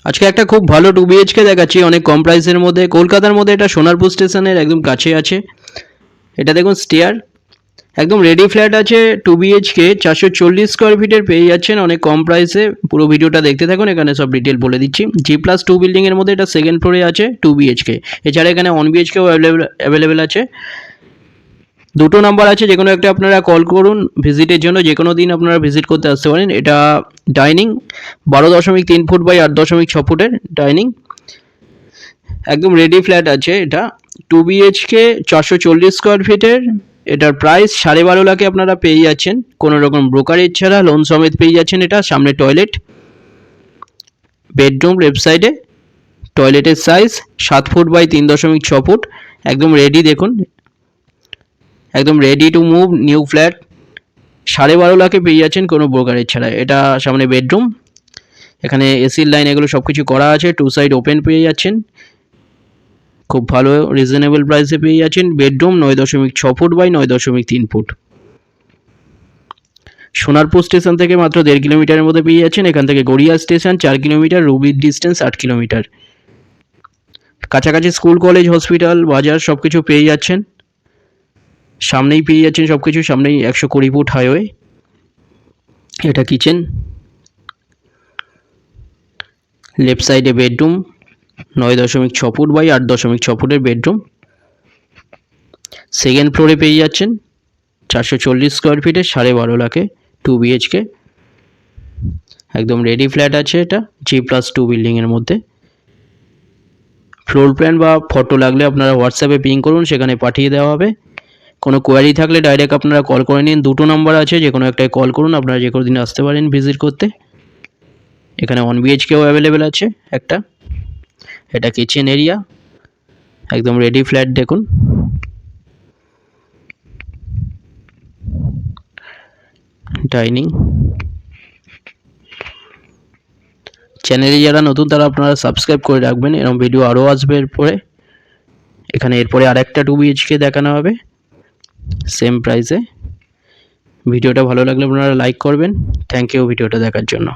আজকে একটা খুব ভালো 2 বিএইচকে দেখাচ্ছি অনেক কম প্রাইসের মধ্যে। কলকাতার মধ্যে এটা সোনারপুর স্টেশনের একদম কাছে আছে। এটা দেখুন স্টেয়ার, একদম রেডি ফ্ল্যাট আছে। 2 বিএইচকে 440 স্কোয়ার ফিটের পেয়ে যাচ্ছেন অনেক কম প্রাইসে। পুরো ভিডিওটা দেখতে থাকুন, এখানে সব ডিটেল বলে দিচ্ছি। G+2 বিল্ডিংয়ের মধ্যে এটা সেকেন্ড ফ্লোরে আছে 2 বিএইচকে। এছাড়া এখানে 1 বিএইচকেও অ্যাভেলেবেল আছে। দুটো নাম্বার আছে, যে কোনো একটা আপনারা কল করুন ভিজিটের জন্য। যে কোনো দিন আপনারা ভিজিট করতে আসতে পারেন। এটা ডাইনিং 12.3 ফুট বাই 8.6 ফুটের ডাইনিং, একদম রেডি ফ্ল্যাট আছে। এটা 2 বিএইচকে 440 স্কোয়ার ফিটের। এটার প্রাইস 12.5 লাখে আপনারা পেয়ে যাচ্ছেন, কোনো রকম ব্রোকারেজ ছাড়া, লোন সমেত পেয়ে যাচ্ছেন। এটা সামনে টয়লেট, বেডরুম লেফট সাইডে, টয়লেটের সাইজ 7 ফুট বাই 3.6 ফুট, একদম রেডি। দেখুন একদম ready to move new flat, 12.5 লাখে পেয়ে যাচ্ছেন কোনো ব্রোকারেজ ছাড়া। এটা সামনে বেডরুম, এখানে এসির লাইন এগুলো সব কিছু করা আছে। 2 সাইড ওপেন পেয়ে যাচ্ছেন, খুব ভালো রিজনেবল প্রাইসে পেয়ে যাচ্ছেন। Bedroom 9.6 foot by 9.3 foot. Sonarpur station থেকে মাত্র 1.5 কিলোমিটারের মধ্যে পেয়ে যাচ্ছেন। এখান থেকে গড়িয়া স্টেশন 4 কিলোমিটার, রুবির ডিস্টেন্স 8 কিলোমিটার। কাছাকাছি স্কুল, কলেজ, হসপিটাল, বাজার সব কিছু পেয়ে যাচ্ছেন। সামনেই পেয়ে যাচ্ছেন সব কিছু, সামনেই 120 ফুট হাইওয়ে। এটা কিচেন, লেফট সাইডে বেডরুম 9.6 ফুট বাই 8.6 ফুটের বেডরুম। সেকেন্ড ফ্লোরে পেয়ে যাচ্ছেন 440 স্কোয়ার ফিটে 12.5 লাখে 2 বিএইচকে, একদম রেডি ফ্ল্যাট আছে। এটা G+2 বিল্ডিংয়ের মধ্যে। ফ্লোর প্ল্যান বা ফটো লাগলে আপনারা হোয়াটসঅ্যাপে পিং করুন, সেখানে পাঠিয়ে দেওয়া হবে। কোনো কোয়ারি থাকলে ডাইরেক্ট আপনারা কল করে নিন। দুটো নাম্বার আছে, যে কোনো একটাই কল করুন। আপনারা যে কোনো দিন আসতে পারেন ভিজিট করতে। এখানে 1 বিএইচকেও অ্যাভেলেবেল আছে একটা। এটা কিচেন এরিয়া, একদম রেডি ফ্ল্যাট। দেখুন ডাইনিং। চ্যানেলে যারা নতুন তারা আপনারা সাবস্ক্রাইব করে রাখবেন, এরকম ভিডিও আরও আসবে এরপরে। এখানে এরপরে আরেকটা 2 বিএইচকে দেখানো হবে সেম প্রাইসে। ভিডিওটা ভালো লাগলে আপনারা লাইক করবেন। থ্যাংক ইউ ভিডিওটা দেখার জন্য।